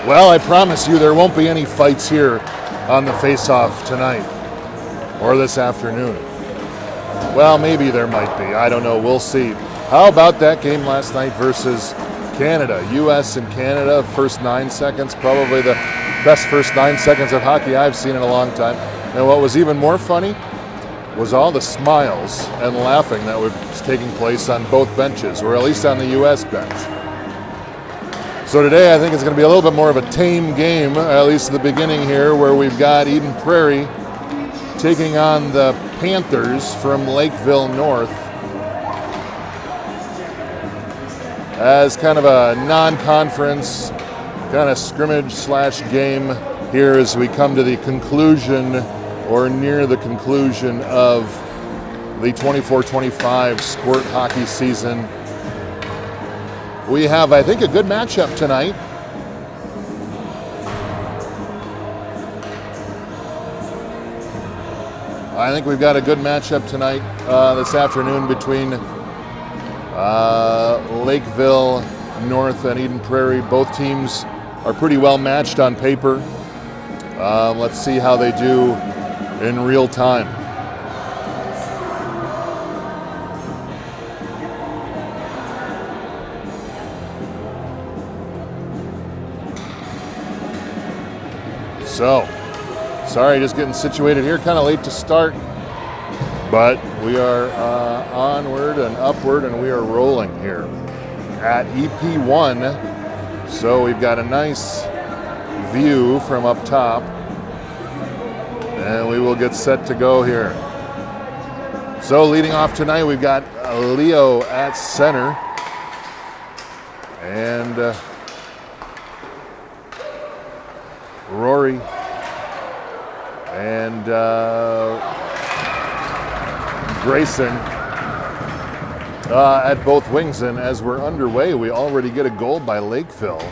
Well, I promise you there won't be any fights here on the face-off tonight or this afternoon. Well, maybe there might be. I don't know. We'll see. How about that game last night versus Canada? U.S. and Canada, first 9 seconds, probably the best first 9 seconds of hockey I've seen in a long time. And what was even more funny was all the smiles and laughing that was taking place on both benches, or at least on the U.S. bench. So today I think it's going to be a little bit more of a tame game, at least at the beginning here, where we've got Eden Prairie taking on the Panthers from Lakeville North as kind of a non-conference kind of scrimmage slash game here as we come to the conclusion or near the conclusion of the 24-25 Squirt hockey season. We have, I think, a good matchup tonight. I think we've got a good matchup tonight this afternoon between Lakeville North and Eden Prairie. Both teams are pretty well matched on paper. Let's see how they do in real time. So, sorry, just getting situated here, kind of late to start, but we are onward and upward, and we are rolling here at EP1. So we've got a nice view from up top, and we will get set to go here. So leading off tonight, we've got Leo at center, and Rory and Grayson at both wings. And as we're underway, we already get a goal by Lakeville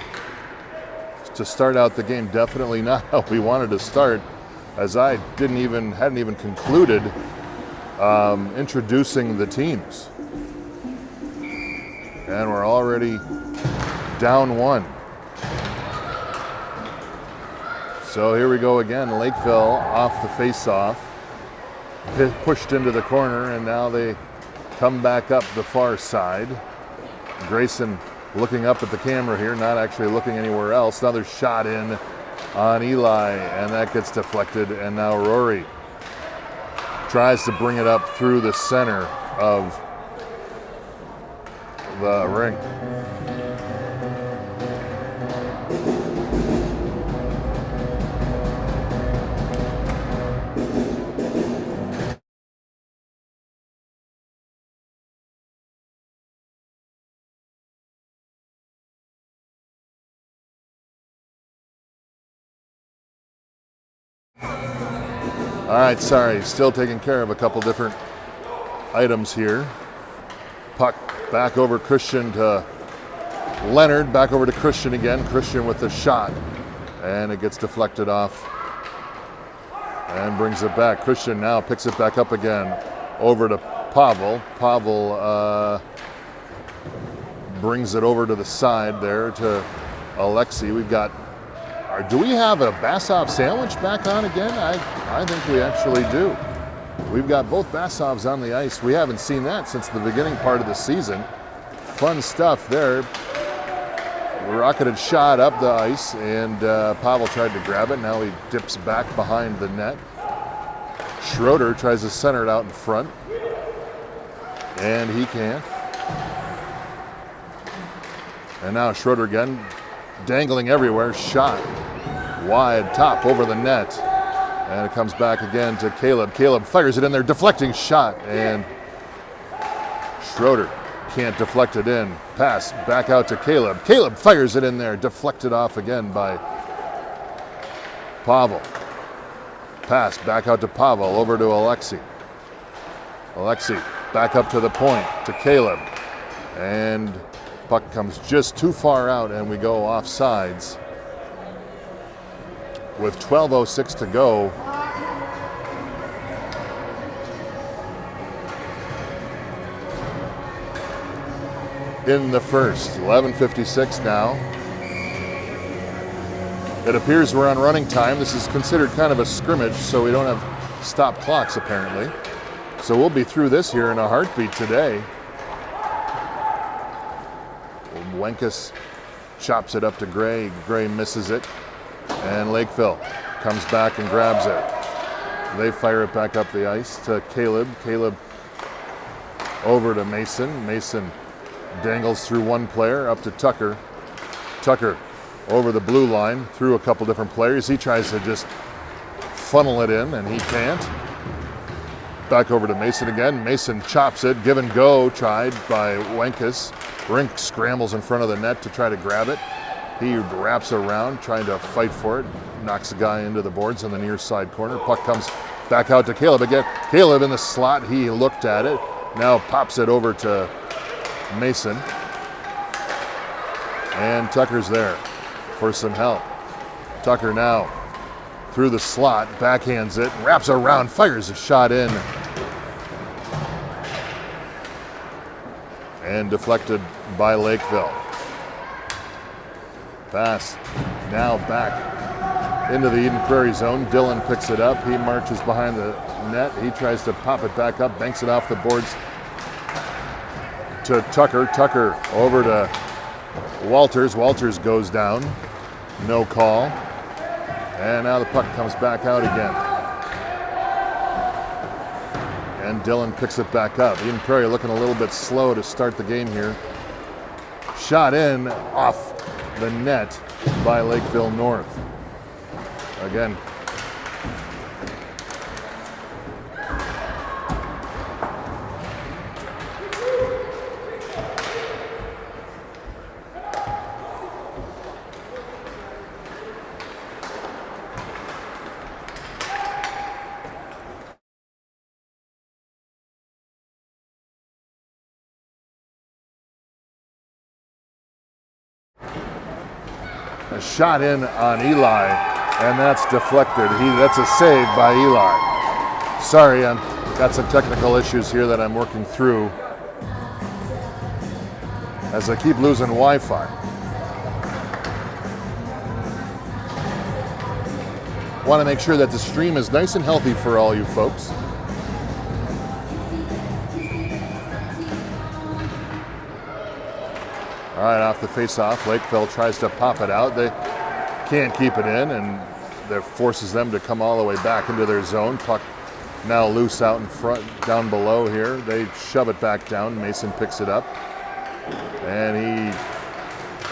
to start out the game. Definitely not how we wanted to start, as I hadn't even concluded introducing the teams, and we're already down one. So here we go again. Lakeville off the face-off, pushed into the corner, and now they come back up the far side. Grayson looking up at the camera here, not actually looking anywhere else. Another shot in on Eli, and that gets deflected, and now Rory tries to bring it up through the center of the ring. All right, sorry, still taking care of a couple different items here. Puck back over Christian to Leonard, back over to Christian again. Christian with the shot, and it gets deflected off and brings it back. Christian now picks it back up again over to Pavel. Pavel brings it over to the side there to Alexei. We've got, do we have a Basov sandwich back on again? I think we actually do. We've got both Basovs on the ice. We haven't seen that since the beginning part of the season. Fun stuff there. Rocketed shot up the ice, and Pavel tried to grab it. Now he dips back behind the net. Schroeder tries to center it out in front, and he can't. And now Schroeder again, dangling everywhere, shot wide top over the net, and it comes back again to Caleb. Caleb fires it in there, deflecting shot, and Schroeder can't deflect it in. Pass back out to Caleb. Caleb fires it in there, deflected off again by Pavel. Pass back out to Pavel, over to Alexei. Alexei back up to the point to Caleb, and puck comes just too far out, and we go off sides with 12:06 to go. In the first, 11:56 now. It appears we're on running time. This is considered kind of a scrimmage, so we don't have stop clocks apparently. So we'll be through this here in a heartbeat today. Wenkus chops it up to Gray. Gray misses it. And Lakeville comes back and grabs it. They fire it back up the ice to Caleb. Caleb over to Mason. Mason dangles through one player up to Tucker. Tucker over the blue line through a couple different players. He tries to just funnel it in, and he can't. Back over to Mason again. Mason chops it. Give and go tried by Wenkus. Rink scrambles in front of the net to try to grab it. He wraps around trying to fight for it. Knocks a guy into the boards in the near side corner. Puck comes back out to Caleb again. Caleb in the slot. He looked at it. Now pops it over to Mason. And Tucker's there for some help. Tucker now through the slot, backhands it, wraps around, fires a shot in. And deflected by Lakeville. Pass now back into the Eden Prairie zone. Dylan picks it up. He marches behind the net. He tries to pop it back up, banks it off the boards to Tucker. Tucker over to Walters. Walters goes down. No call. And now the puck comes back out again. And Dylan picks it back up. Eden Prairie looking a little bit slow to start the game here. Shot in off the net by Lakeville North. Again. A shot in on Eli, and that's deflected. That's a save by Eli. Sorry, I've got some technical issues here that I'm working through as I keep losing Wi-Fi. Want to make sure that the stream is nice and healthy for all you folks. All right, off the face-off, Lakeville tries to pop it out. They can't keep it in, and that forces them to come all the way back into their zone. Puck now loose out in front, down below here. They shove it back down. Mason picks it up, and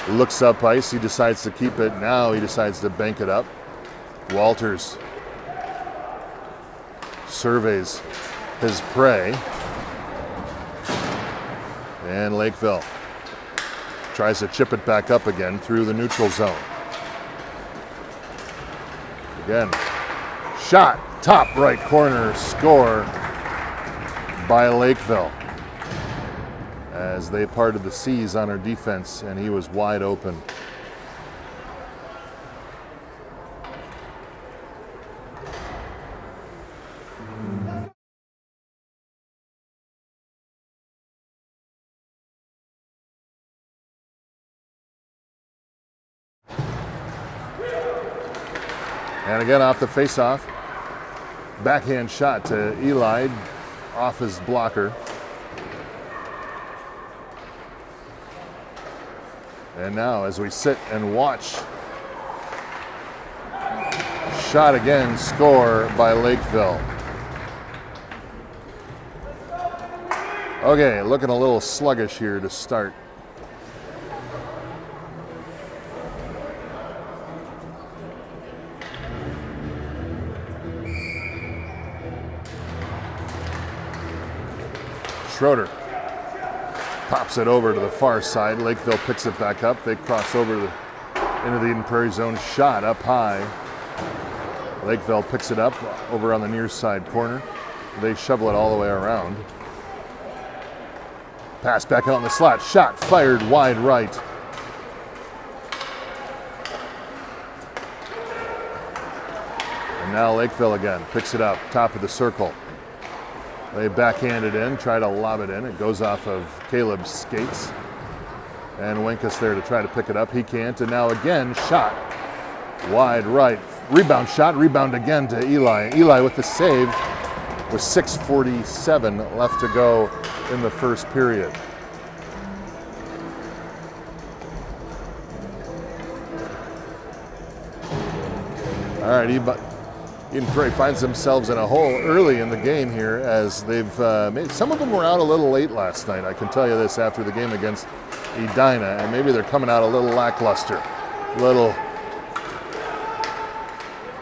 he looks up ice. He decides to keep it. Now he decides to bank it up. Walters surveys his prey, and Lakeville tries to chip it back up again through the neutral zone. Again, shot, top right corner, score by Lakeville as they parted the seas on our defense, and he was wide open. And again off the face-off, backhand shot to Eli off his blocker. And now as we sit and watch, shot again, score by Lakeville. Okay, looking a little sluggish here to start. Schroeder pops it over to the far side. Lakeville picks it back up. They cross over into the Eden Prairie zone. Shot up high. Lakeville picks it up over on the near side corner. They shovel it all the way around. Pass back out in the slot. Shot fired wide right. And now Lakeville again picks it up, top of the circle. They backhand it in, try to lob it in. It goes off of Caleb's skates. And Wenkus there to try to pick it up. He can't. And now again, shot Wide right. Rebound shot. Rebound again to Eli. Eli with the save with 6:47 left to go in the first period. All right, Eden Prairie finds themselves in a hole early in the game here as they've made, some of them were out a little late last night. I can tell you this after the game against Edina, and maybe they're coming out a little lackluster. Little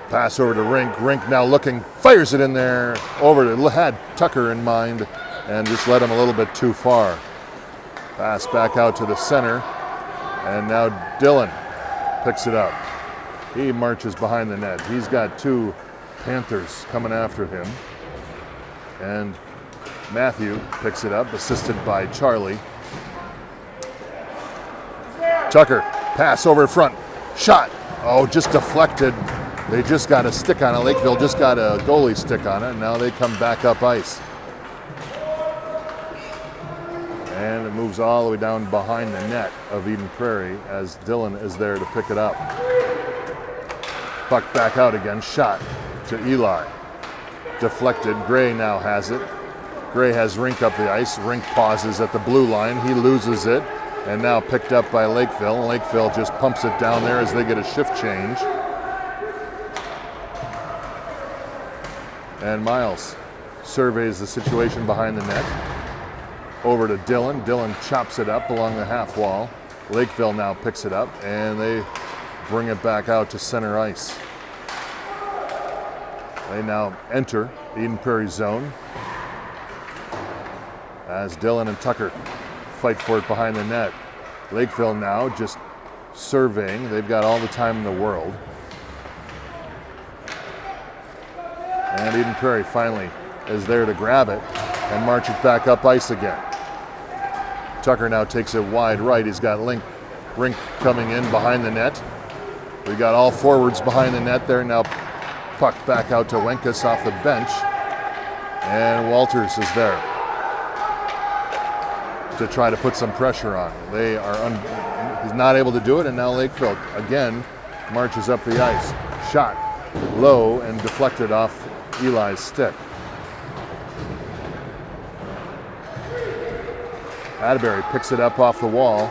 pass over to Rink. Rink now looking, fires it in there, over to, had Tucker in mind, and just led him a little bit too far. Pass back out to the center, and now Dylan picks it up. He marches behind the net. He's got two Panthers coming after him. And Matthew picks it up, assisted by Charlie. Tucker, pass over front, shot. Oh, just deflected. They just got a stick on it. Lakeville just got a goalie stick on it, and now they come back up ice. And it moves all the way down behind the net of Eden Prairie as Dylan is there to pick it up. Puck back out again, shot to Eli. Deflected, Gray now has it. Gray has Rink up the ice. Rink pauses at the blue line. He loses it, and now picked up by Lakeville. Lakeville just pumps it down there as they get a shift change. And Miles surveys the situation behind the net. Over to Dylan. Dylan chops it up along the half wall. Lakeville now picks it up, and they bring it back out to center ice. They now enter Eden Prairie zone as Dylan and Tucker fight for it behind the net. Lakeville now just surveying. They've got all the time in the world. And Eden Prairie finally is there to grab it and march it back up ice again. Tucker now takes it wide right. He's got Rink coming in behind the net. We got all forwards behind the net there. Now puck back out to Wenkus off the bench. And Walters is there to try to put some pressure on. They are he's not able to do it, and now Lakeville again marches up the ice. Shot low and deflected off Eli's stick. Atterbury picks it up off the wall.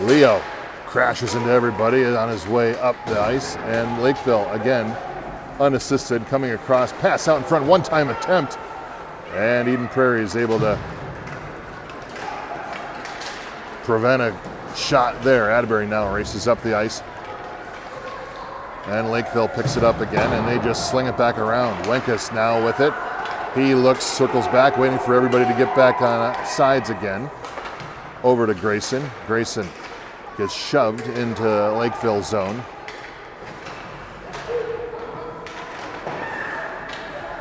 Leo crashes into everybody on his way up the ice, and Lakeville again unassisted coming across, pass out in front, one-time attempt, and Eden Prairie is able to prevent a shot there. Atterbury now races up the ice, and Lakeville picks it up again, and they just sling it back around. Wenkus now with it. He looks, circles back, waiting for everybody to get back on sides again. Over to Grayson. Grayson gets shoved into Lakeville zone.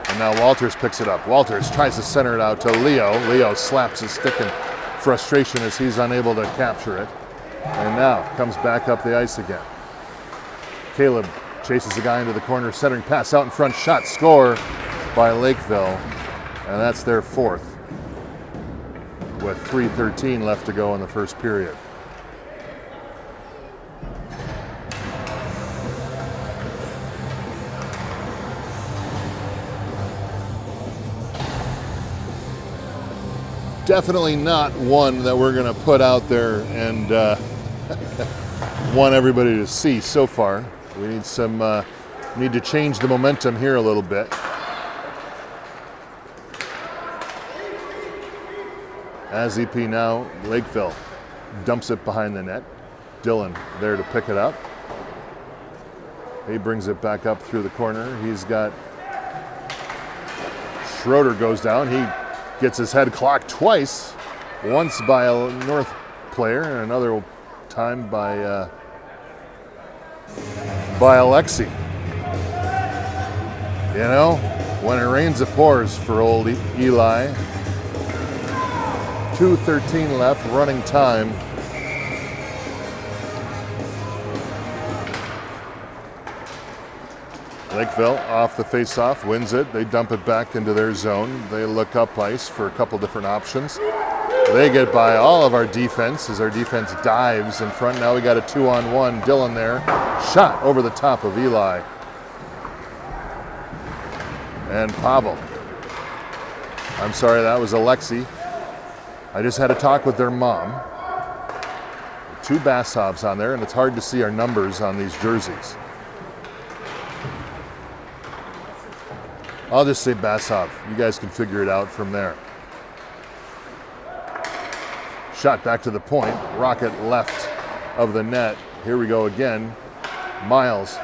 And now Walters picks it up. Walters tries to center it out to Leo. Leo slaps his stick in frustration as he's unable to capture it. And now comes back up the ice again. Caleb chases the guy into the corner, centering pass out in front, shot, score by Lakeville. And that's their fourth, with 3:13 left to go in the first period. Definitely not one that we're going to put out there and want everybody to see so far. We need some need to change the momentum here a little bit. As EP now, Lakeville dumps it behind the net. Dylan there to pick it up. He brings it back up through the corner. He's got Schroeder goes down. He gets his head clocked twice, once by a North player and another time by Alexi. You know, when it rains, it pours for old Eli. 2:13 left, running time. Lakeville off the face-off, wins it. They dump it back into their zone. They look up ice for a couple different options. They get by all of our defense as our defense dives in front. Now we got a 2-on-1. Dylan there. Shot over the top of Eli. And Pavel. I'm sorry, that was Alexi. I just had a talk with their mom. 2 Bassovs on there, and it's hard to see our numbers on these jerseys. I'll just say Bassov. You guys can figure it out from there. Shot back to the point. Rocket left of the net. Here we go again. Miles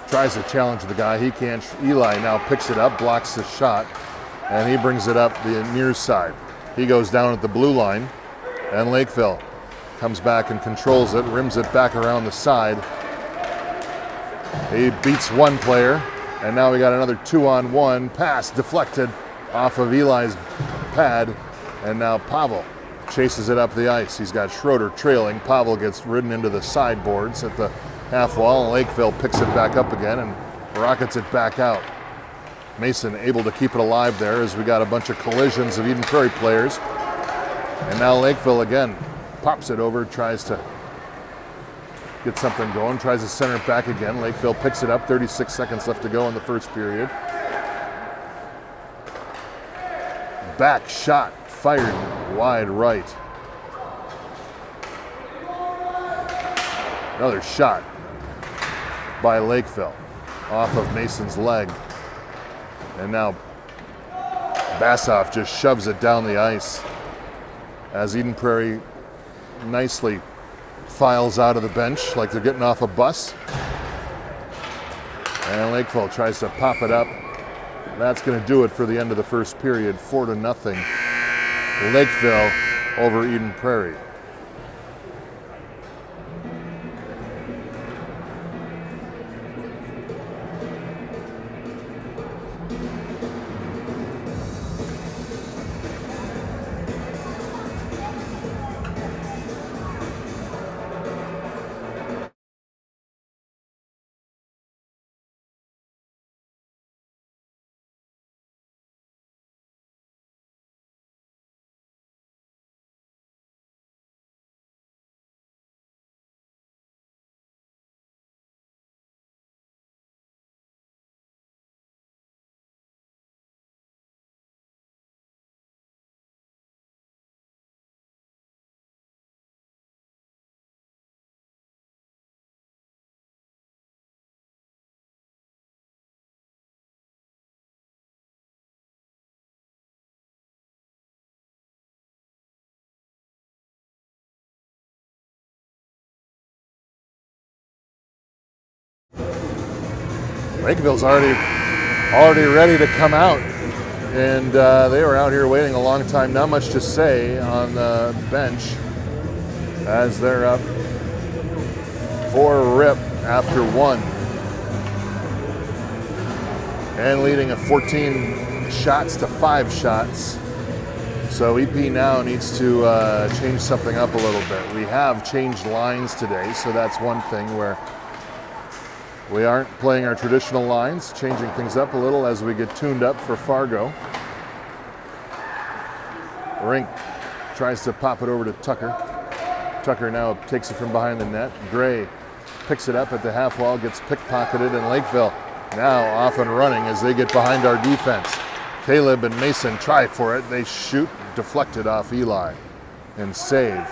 tries to challenge the guy. He can't. Eli now picks it up, blocks the shot, and he brings it up the near side. He goes down at the blue line, and Lakeville comes back and controls it, rims it back around the side. He beats one player, and now we got another 2-on-1 pass deflected off of Eli's pad, and now Pavel chases it up the ice. He's got Schroeder trailing. Pavel gets ridden into the sideboards at the half wall, and Lakeville picks it back up again and rockets it back out. Mason able to keep it alive there as we got a bunch of collisions of Eden Prairie players. And now Lakeville again pops it over, tries to get something going, tries to center it back again. Lakeville picks it up, 36 seconds left to go in the first period. Back shot, fired wide right. Another shot by Lakeville off of Mason's leg. And now Bassov just shoves it down the ice as Eden Prairie nicely files out of the bench like they're getting off a bus. And Lakeville tries to pop it up. That's going to do it for the end of the first period, 4-0. Lakeville over Eden Prairie. Lakeville's already ready to come out, and they were out here waiting a long time. Not much to say on the bench as they're up 4-rip after 1 and leading at 14 shots to 5 shots. So EP now needs to change something up a little bit. We have changed lines today, so that's one thing where we aren't playing our traditional lines, changing things up a little as we get tuned up for Fargo. Rink tries to pop it over to Tucker. Tucker now takes it from behind the net. Gray picks it up at the half wall, gets pickpocketed, and Lakeville now off and running as they get behind our defense. Caleb and Mason try for it. They shoot, deflected off Eli, and save.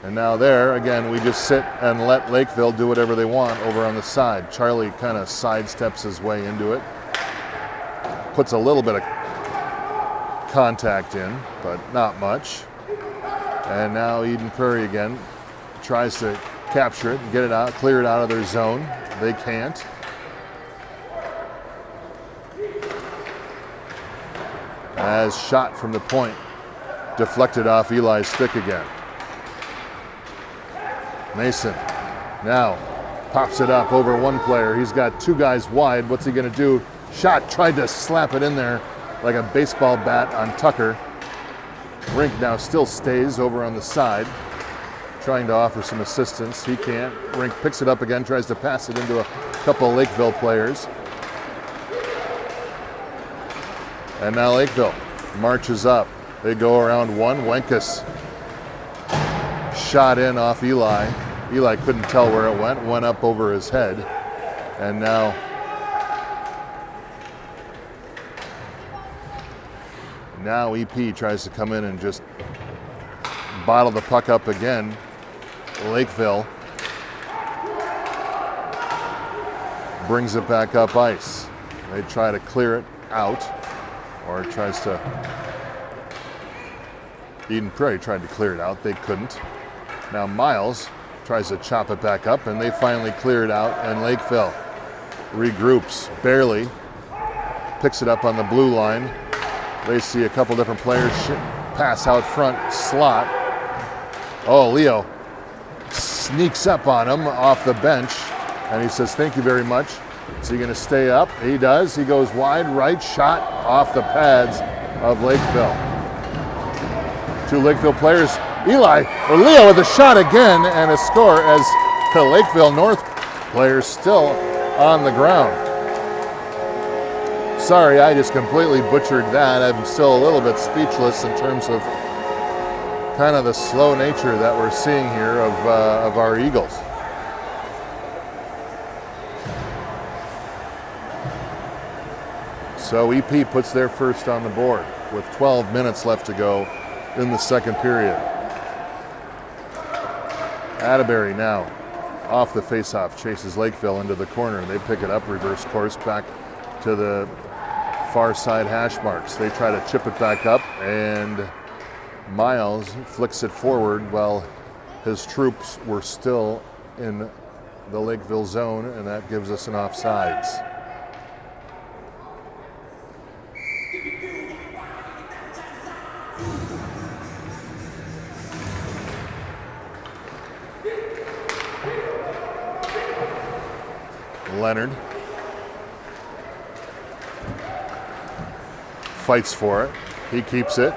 And now there, again, we just sit and let Lakeville do whatever they want over on the side. Charlie kind of sidesteps his way into it. Puts a little bit of contact in, but not much. And now Eden Prairie again tries to capture it, get it out, clear it out of their zone. They can't. As shot from the point, deflected off Eli's stick again. Mason now pops it up over one player. He's got 2 guys wide. What's he going to do? Shot, tried to slap it in there like a baseball bat on Tucker. Rink now still stays over on the side, trying to offer some assistance. He can't. Rink picks it up again, tries to pass it into a couple of Lakeville players. And now Lakeville marches up. They go around one. Wenkus shot in off Eli. Eli couldn't tell where it went up over his head. And now EP tries to come in and just bottle the puck up again. Lakeville brings it back up ice. They try to clear it out, or tries to. Eden Prairie tried to clear it out. They couldn't. Now Miles tries to chop it back up, and they finally clear it out, and Lakeville regroups, barely, picks it up on the blue line. They see a couple different players pass out front, slot. Oh, Leo sneaks up on him off the bench, and he says, "Thank you very much." Is he gonna stay up? He does. He goes wide right, shot off the pads of Lakeville. Two Lakeville players, Leo with a shot again, and a score as the Lakeville North players still on the ground. Sorry, I just completely butchered that. I'm still a little bit speechless in terms of kind of the slow nature that we're seeing here of our Eagles. So EP puts their first on the board with 12 minutes left to go in the second period. Atterbury now off the faceoff chases Lakeville into the corner. They pick it up, reverse course back to the far side hash marks. They try to chip it back up, and Miles flicks it forward while his troops were still in the Lakeville zone, and that gives us an offsides. Leonard fights for it. He keeps it.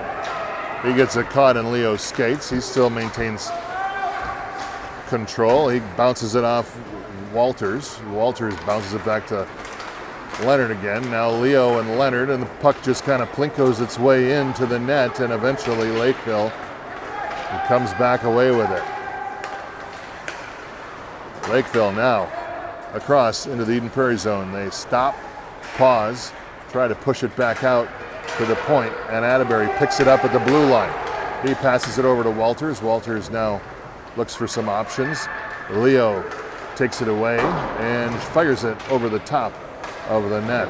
He gets it caught in Leo's skates. He still maintains control. He bounces it off Walters. Walters bounces it back to Leonard again. Now Leo and Leonard, and the puck just kind of plinkos its way into the net, and eventually Lakeville comes back away with it. Lakeville now across into the Eden Prairie zone. They stop, pause, try to push it back out to the point, and Atterbury picks it up at the blue line. He passes it over to Walters. Walters now looks for some options. Leo takes it away and fires it over the top of the net.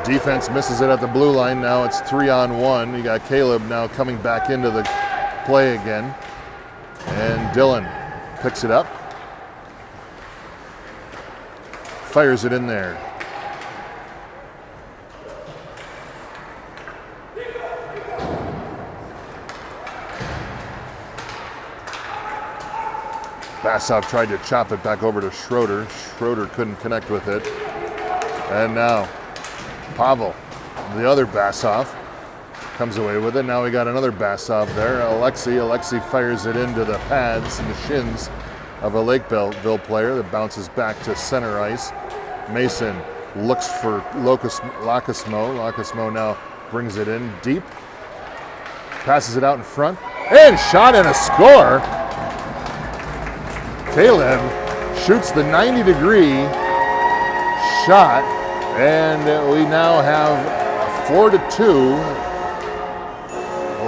Defense misses it at the blue line. Now it's 3-on-1. You got Caleb now coming back into the play again. And Dylan picks it up. Fires it in there. Bassov tried to chop it back over to Schroeder. Schroeder couldn't connect with it. And now Pavel, the other Bassov, comes away with it. Now we got another Bassov there. Alexei fires it into the pads and the shins of a Lakeville player that bounces back to center ice. Mason looks for Lacasmo. Lacasmo now brings it in deep. Passes it out in front. And shot and a score. Caleb shoots the 90-degree shot. And we now have 4-2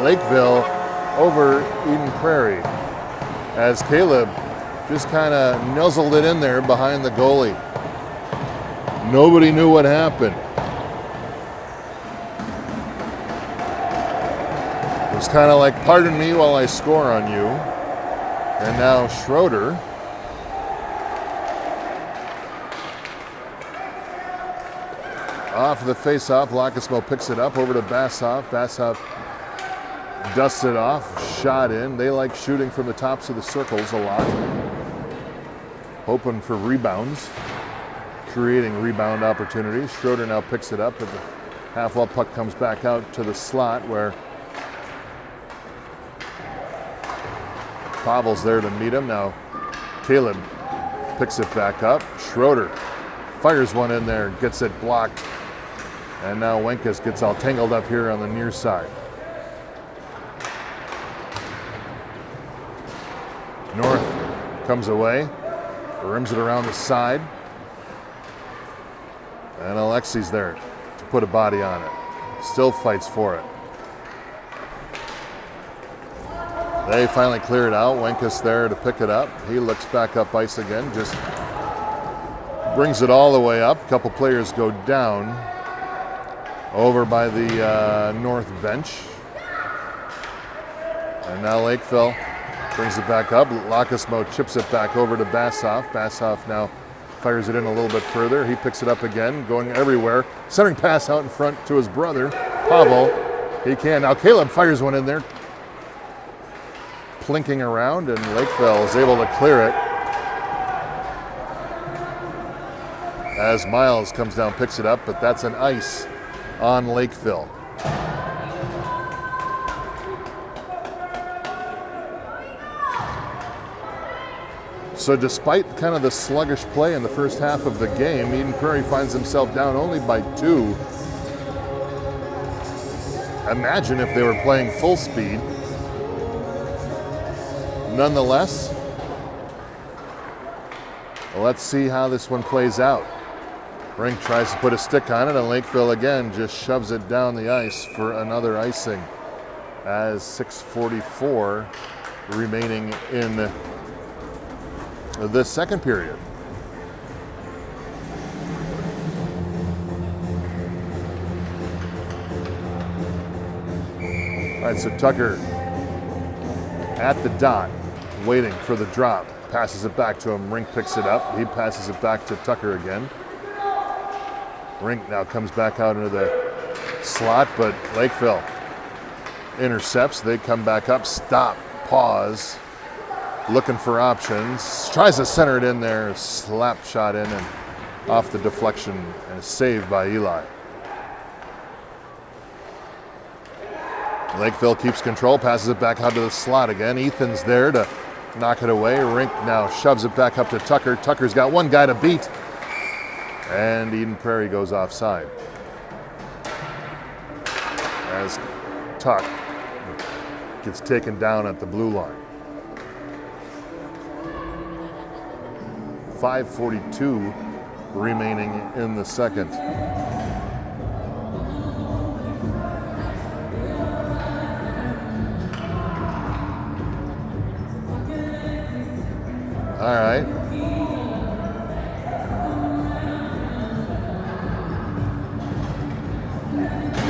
Lakeville over Eden Prairie, as Caleb just kind of nuzzled it in there behind the goalie. Nobody knew what happened. It was kind of like, pardon me while I score on you. And now Schroeder off the face-off. Lacasmo picks it up over to Bassov. Bassov dusts it off, shot in. They like shooting from the tops of the circles a lot. Hoping for rebounds, creating rebound opportunities. Schroeder now picks it up, but the half-wall puck comes back out to the slot where Pavel's there to meet him. Now Caleb picks it back up. Schroeder fires one in there, gets it blocked. And now Wenkus gets all tangled up here on the near side. North comes away, rims it around the side. And Alexi's there to put a body on it. Still fights for it. They finally clear it out. Wenkus there to pick it up. He looks back up ice again, just brings it all the way up. A couple players go down over by the north bench. And now Lakeville brings it back up. Lacasmo chips it back over to Bassoff. Bassoff now fires it in a little bit further. He picks it up again, going everywhere. Centering pass out in front to his brother, Pavel. He can. Now Caleb fires one in there, plinking around, and Lakeville is able to clear it. As Miles comes down, picks it up, but that's an ice on Lakeville. So despite kind of the sluggish play in the first half of the game, Eden Prairie finds himself down only by 2. Imagine if they were playing full speed. Nonetheless, let's see how this one plays out. Rink tries to put a stick on it, and Lakeville again just shoves it down the ice for another icing as 6:44 remaining in the second period. All right, so Tucker at the dot, waiting for the drop. Passes it back to him. Rink picks it up. He passes it back to Tucker again. Rink now comes back out into the slot, but Lakeville intercepts. They come back up, stop, pause, looking for options. Tries to center it in there, slap shot in and off the deflection, and saved by Eli. Lakeville keeps control, passes it back out to the slot again. Ethan's there to knock it away. Rink now shoves it back up to Tucker. Tucker's got one guy to beat. And Eden Prairie goes offside. As Tuck gets taken down at the blue line. 5:42 remaining in the second. All right.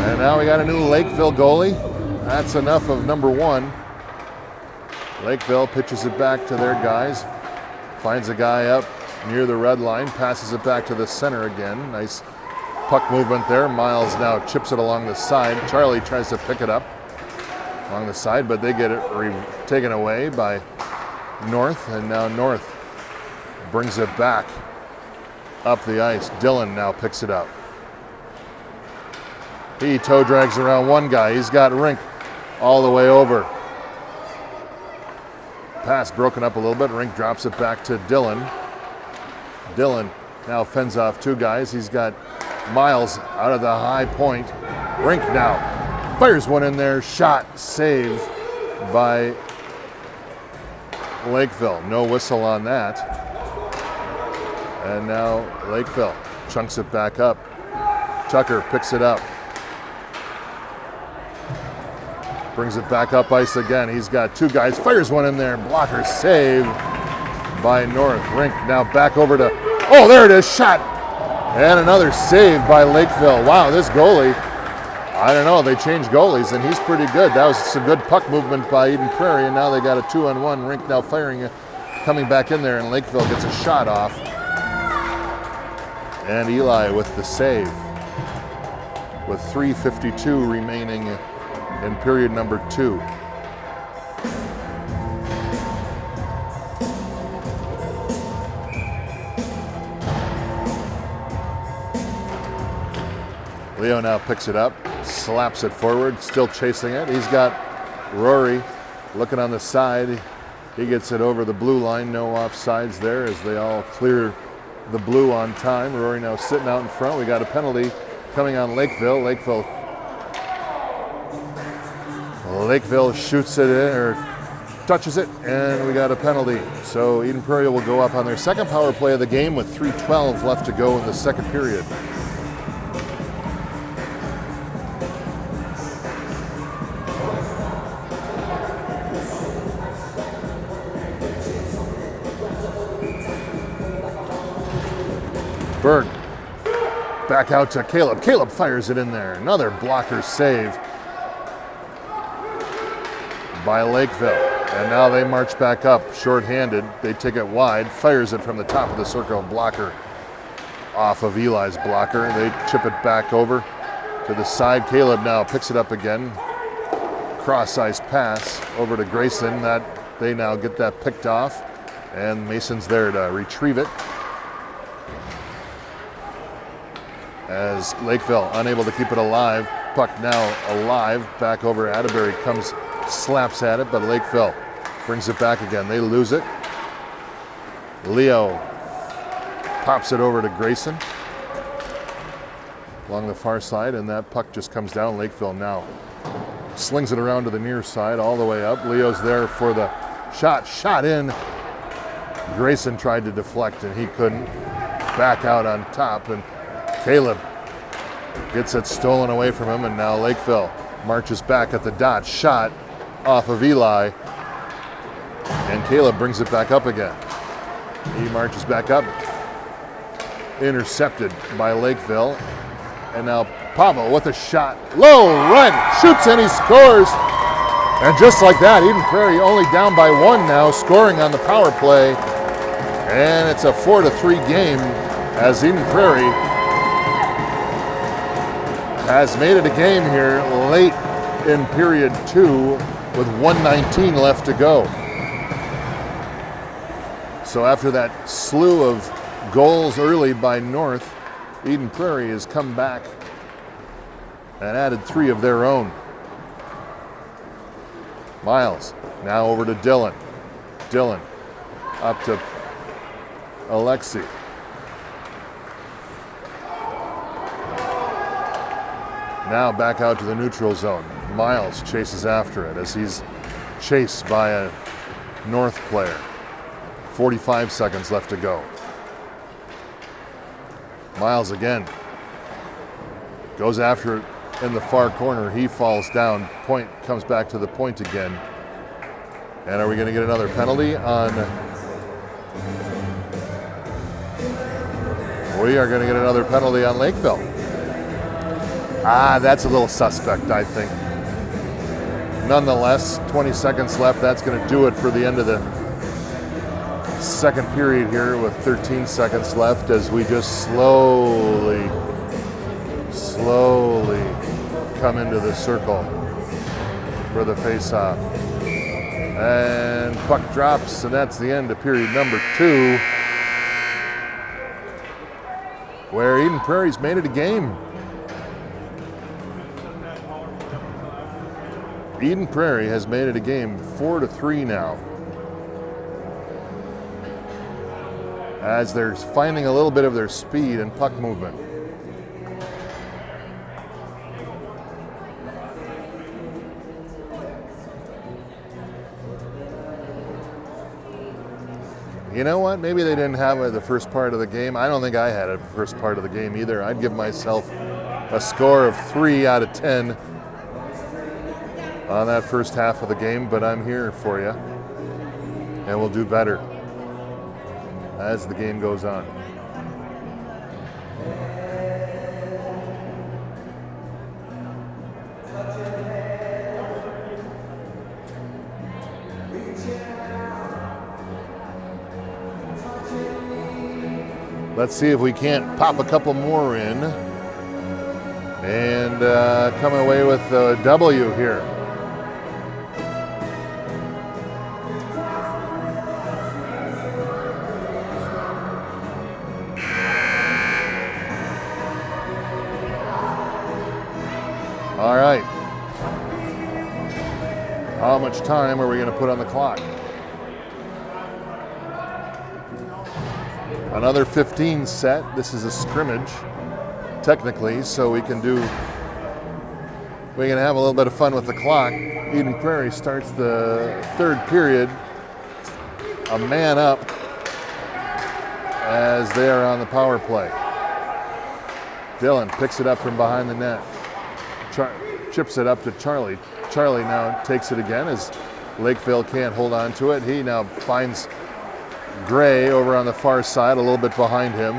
And now we got a new Lakeville goalie. That's enough of number 1. Lakeville pitches it back to their guys. Finds a guy up near the red line. Passes it back to the center again. Nice puck movement there. Miles now chips it along the side. Charlie tries to pick it up along the side, but they get it taken away by North, and now North brings it back up the ice. Dillon now picks it up. He toe drags around one guy. He's got Rink all the way over. Pass broken up a little bit. Rink drops it back to Dillon. Dillon now fends off 2 guys. He's got Miles out of the high point. Rink now fires one in there. Shot, save by Lakeville. No whistle on that. And now Lakeville chunks it back up. Tucker picks it up. Brings it back up ice again. He's got 2 guys. Fires one in there. Blocker save by North. Rink now back over to, oh, there it is. Shot. And another save by Lakeville. Wow, this goalie, I don't know. They changed goalies, and he's pretty good. That was some good puck movement by Eden Prairie, and now they got a 2-on-1. Rink now firing, coming back in there, and Lakeville gets a shot off. And Eli with the save. With 3:52 remaining in period number 2. Leo now picks it up, slaps it forward, still chasing it. He's got Rory looking on the side. He gets it over the blue line, no offsides there as they all clear the blue on time. Rory now sitting out in front. We got a penalty coming on Lakeville. Lakeville shoots it in, or touches it, and we got a penalty. So Eden Prairie will go up on their second power play of the game with 3:12 left to go in the second period. Berg, back out to Caleb. Caleb fires it in there. Another blocker save by Lakeville. And now they march back up, shorthanded. They take it wide, fires it from the top of the circle. Blocker off of Eli's blocker. They chip it back over to the side. Caleb now picks it up again. Cross-ice pass over to Grayson. That they now get that picked off, and Mason's there to retrieve it. As Lakeville unable to keep it alive. Puck now alive. Back over Atterbury comes, slaps at it, but Lakeville brings it back again. They lose it. Leo pops it over to Grayson along the far side, and that puck just comes down. Lakeville now slings it around to the near side all the way up. Leo's there for the shot. Shot in. Grayson tried to deflect, and he couldn't. Back out on top, and Caleb gets it stolen away from him, and now Lakeville marches back at the dot. Shot off of Eli, and Caleb brings it back up again. He marches back up, intercepted by Lakeville, and now Pavel with a shot. Low run, shoots and he scores. And just like that, Eden Prairie only down by one now, scoring on the power play. And it's a 4-3 game as Eden Prairie has made it a game here late in period 2 with 1:19 left to go. So after that slew of goals early by North, Eden Prairie has come back and added 3 of their own. Miles now over to Dylan. Dylan up to Alexi. Now back out to the neutral zone. Miles chases after it as he's chased by a North player. 45 seconds left to go. Miles again goes after it in the far corner. He falls down. Point comes back to the point again. And are we going to get another penalty on? We are going to get another penalty on Lakeville. That's a little suspect, I think. Nonetheless, 20 seconds left. That's going to do it for the end of the second period here with 13 seconds left as we just slowly come into the circle for the face-off. And puck drops, and that's the end of period number 2, where Eden Prairie's made it a game. Eden Prairie has made it a game 4-3 now, as they're finding a little bit of their speed and puck movement. You know what? Maybe they didn't have it the first part of the game. I don't think I had it the first part of the game either. I'd give myself a score of 3 out of 10 on that first half of the game, but I'm here for you, and we'll do better as the game goes on. Let's see if we can't pop a couple more in and come away with a W here. All right. How much time are we going to put on the clock? Another 15 set. This is a scrimmage, technically, so we can have a little bit of fun with the clock. Eden Prairie starts the third period a man up as they are on the power play. Dylan picks it up from behind the net. Chips it up to Charlie. Charlie now takes it again as Lakeville can't hold on to it. He now finds Gray over on the far side, a little bit behind him.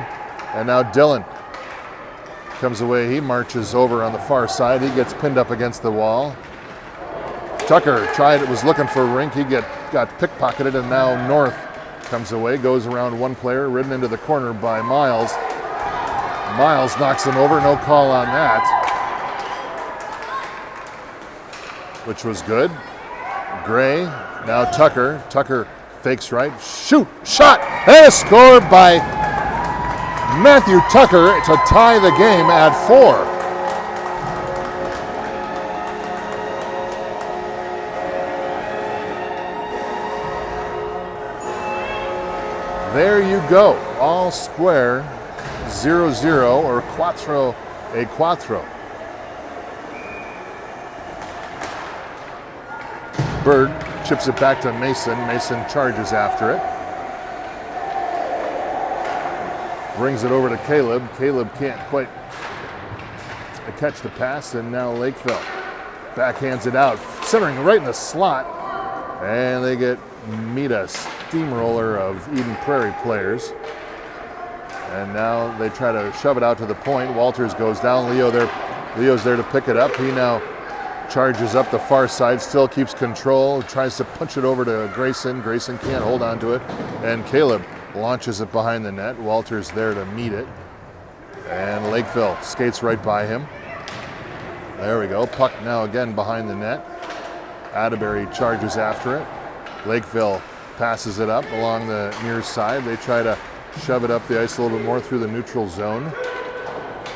And now Dylan comes away. He marches over on the far side. He gets pinned up against the wall. Tucker was looking for a rink. He got pickpocketed, and now North comes away, goes around one player, ridden into the corner by Miles. Miles knocks him over, no call on that, which was good. Gray, now Tucker. Tucker fakes right, shot, and a score by Matthew Tucker to tie the game at 4. There you go, all square, 0-0 or quattro a quattro. Bird chips it back to Mason. Mason charges after it. Brings it over to Caleb. Caleb can't quite catch the pass, and now Lakeville backhands it out, centering right in the slot, and they meet a steamroller of Eden Prairie players. And now they try to shove it out to the point. Walters goes down. Leo's there to pick it up. He now charges up the far side, still keeps control, tries to punch it over to Grayson. Grayson can't hold on to it, and Caleb launches it behind the net. Walters there to meet it, and Lakeville skates right by him. There we go. Puck now again behind the net. Atterbury charges after it. Lakeville passes it up along the near side. They try to shove it up the ice a little bit more through the neutral zone,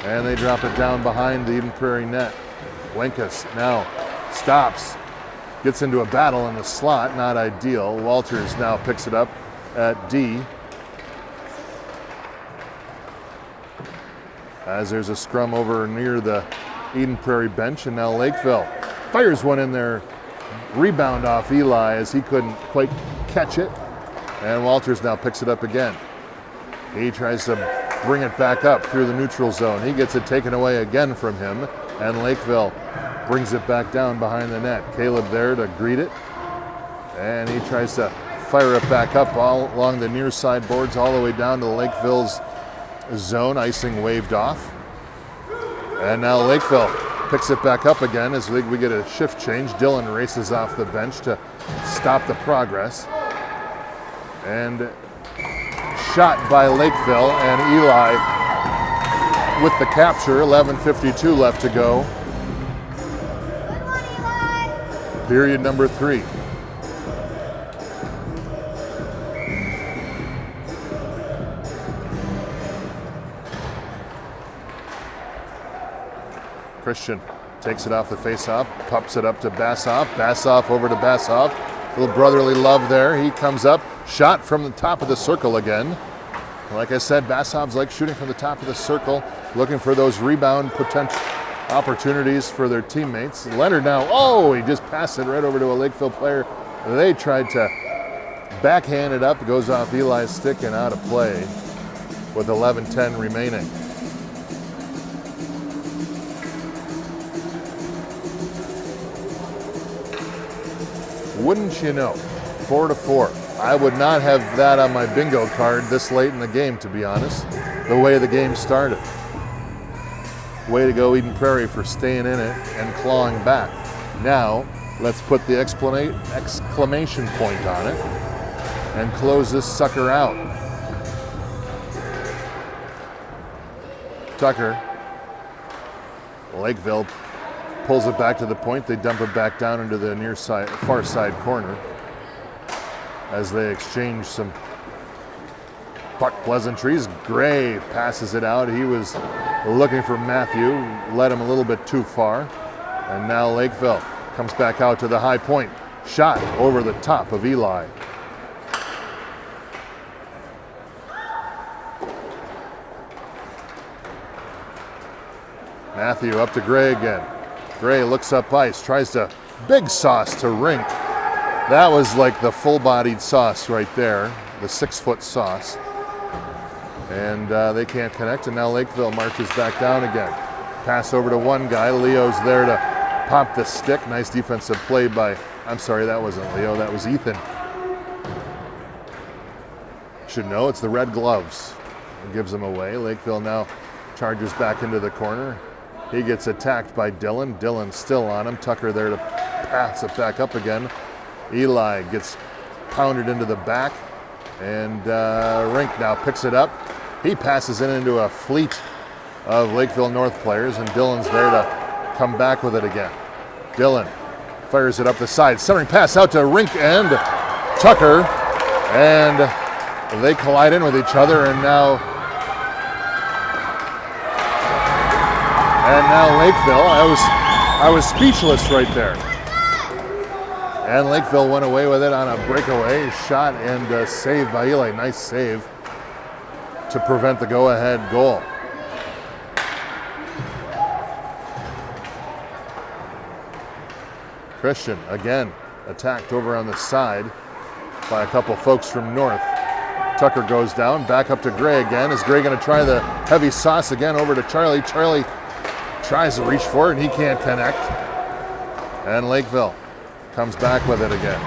and they drop it down behind the Eden Prairie net. Wenkus now stops, gets into a battle in the slot, not ideal. Walters now picks it up at D. As there's a scrum over near the Eden Prairie bench, and now Lakeville fires one in there. Rebound off Eli as he couldn't quite catch it, and Walters now picks it up again. He tries to bring it back up through the neutral zone. He gets it taken away again from him, and Lakeville brings it back down behind the net. Caleb there to greet it, and he tries to fire it back up all along the near side boards all the way down to Lakeville's zone. Icing waved off, and now Lakeville picks it back up again as we get a shift change. Dylan races off the bench to stop the progress, and shot by Lakeville, and Eli with the capture. 11:52 left to go. Period number 3. Christian takes it off the face-off, pops it up to Bassoff. Bassoff over to Bassoff. A little brotherly love there. He comes up, shot from the top of the circle again. Like I said, Bassoff's like shooting from the top of the circle, looking for those rebound potential opportunities for their teammates. Leonard now, he just passed it right over to a Lakeville player. They tried to backhand it up. It goes off Eli's stick and out of play with 11:10 remaining. Wouldn't you know, 4-4. I would not have that on my bingo card this late in the game, to be honest, the way the game started. Way to go, Eden Prairie, for staying in it and clawing back. Now, let's put the exclamation point on it and close this sucker out. Tucker, Lakeville pulls it back to the point. They dump it back down into the far side corner as they exchange some puck pleasantries. Gray passes it out. He was looking for Matthew, led him a little bit too far. And now Lakeville comes back out to the high point. Shot over the top of Eli. Matthew up to Gray again. Gray looks up ice, tries to big sauce to Rink. That was like the full-bodied sauce right there, the 6-foot sauce. And they can't connect, and now Lakeville marches back down again. Pass over to one guy. Leo's there to pop the stick. Nice defensive play by, I'm sorry, that wasn't Leo, that was Ethan. Should know, it's the red gloves. It gives them away. Lakeville now charges back into the corner. He gets attacked by Dylan. Dylan's still on him. Tucker there to pass it back up again. Eli gets pounded into the back, and Rink now picks it up. He passes it into a fleet of Lakeville North players, and Dylan's there to come back with it again. Dylan fires it up the side. Centering pass out to Rink and Tucker, and they collide in with each other, and now Lakeville. I was speechless right there. And Lakeville went away with it on a breakaway shot and save by Eli. Nice save to prevent the go-ahead goal. Christian again attacked over on the side by a couple folks from North. Tucker goes down, back up to Gray again. Is Gray going to try the heavy sauce again over to Charlie? Charlie tries to reach for it, and he can't connect. And Lakeville comes back with it again.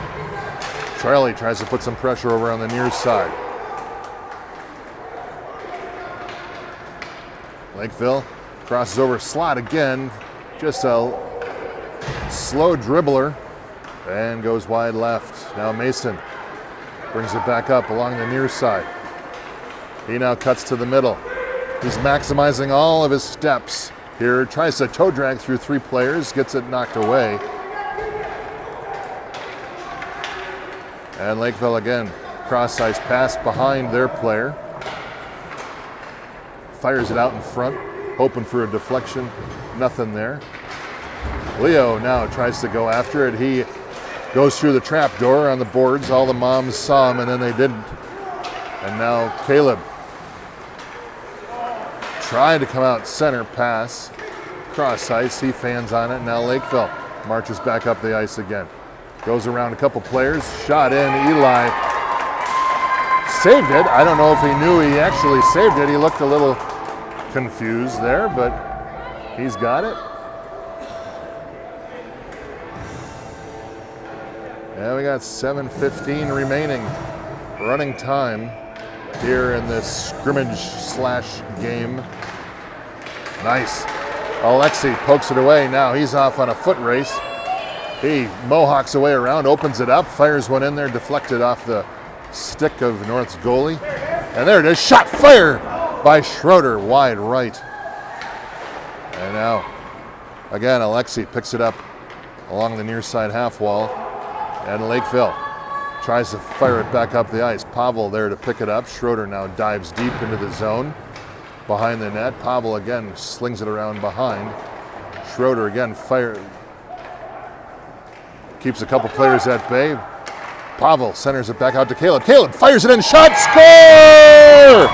Charlie tries to put some pressure over on the near side. Lakeville crosses over slot again. Just a slow dribbler and goes wide left. Now Mason brings it back up along the near side. He now cuts to the middle. He's maximizing all of his steps here. Tries to toe drag through 3 players, gets it knocked away. And Lakeville again, cross-ice pass behind their player. Fires it out in front, hoping for a deflection. Nothing there. Leo now tries to go after it. He goes through the trap door on the boards. All the moms saw him, and then they didn't. And now Caleb trying to come out center pass. Cross ice, he fans on it. Now Lakeville marches back up the ice again. Goes around a couple players. Shot in. Eli saved it. I don't know if he knew he actually saved it. He looked a little confused there, but he's got it. Yeah, we got 7:15 remaining running time here in this scrimmage/game. Nice. Alexi pokes it away. Now he's off on a foot race. He mohawks away around, opens it up, fires one in there, deflected off the stick of North's goalie. And there it is. Shot fire by Schroeder, wide right. And now, again, Alexi picks it up along the near side half wall. And Lakeville tries to fire it back up the ice. Pavel there to pick it up. Schroeder now dives deep into the zone behind the net. Pavel again slings it around behind. Schroeder again keeps a couple players at bay. Pavel centers it back out to Caleb. Caleb fires it in, shot, score!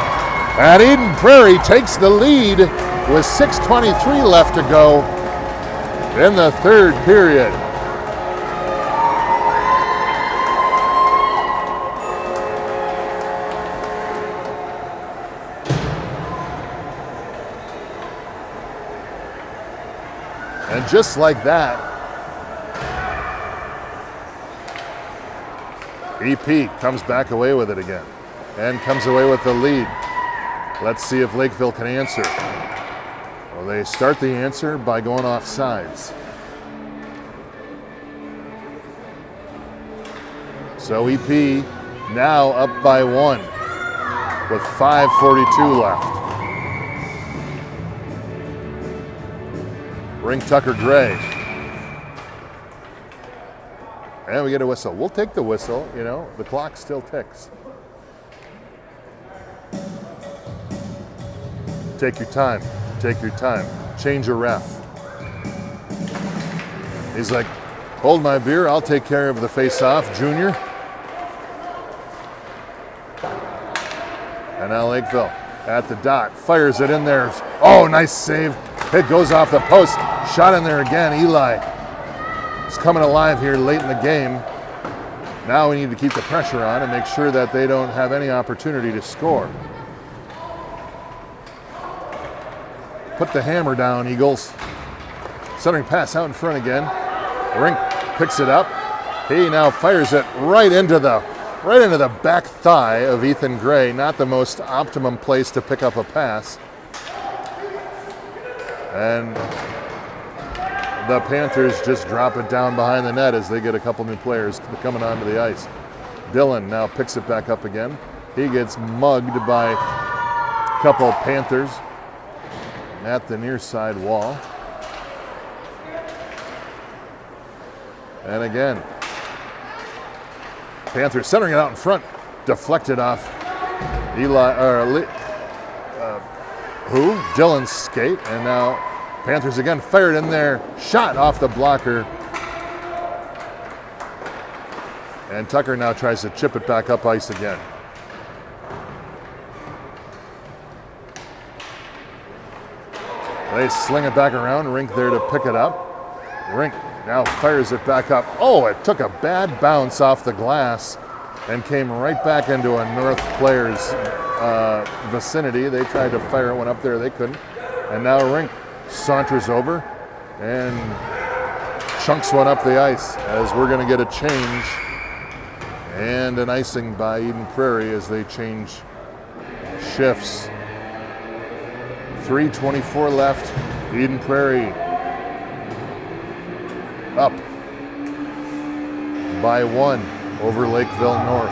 And Eden Prairie takes the lead with 6:23 left to go in the third period. And just like that, EP comes back away with it again and comes away with the lead. Let's see if Lakeville can answer. Well, they start the answer by going off sides. So EP now up by 1 with 5:42 left. Ring Tucker Gray. And we get a whistle. We'll take the whistle, you know, the clock still ticks. Take your time, take your time. Change your ref. He's like, hold my beer, I'll take care of the face-off, Junior. And now Lakeville at the dot, fires it in there. Oh, nice save Hit goes off the post. Shot in there again. Eli is coming alive here late in the game. Now we need to keep the pressure on and make sure that they don't have any opportunity to score. Put the hammer down, Eagles. Centering pass out in front again. Rink picks it up. He now fires it right into the back thigh of Ethan Gray. Not the most optimum place to pick up a pass. And the Panthers just drop it down behind the net as they get a couple new players coming onto the ice. Dillon now picks it back up again. He gets mugged by a couple Panthers at the near side wall. And again, Panthers centering it out in front, deflected off Dillon's skate, and now Panthers again fired in there, shot off the blocker. And Tucker now tries to chip it back up ice again. They sling it back around, Rink there to pick it up. Rink now fires it back up. Oh, it took a bad bounce off the glass and came right back into a North player's vicinity. They tried to fire one up there, they couldn't. And now Rink saunters over and chunks one up the ice as we're going to get a change and an icing by Eden Prairie as they change shifts. 3:24 left. Eden Prairie up by 1 over Lakeville North.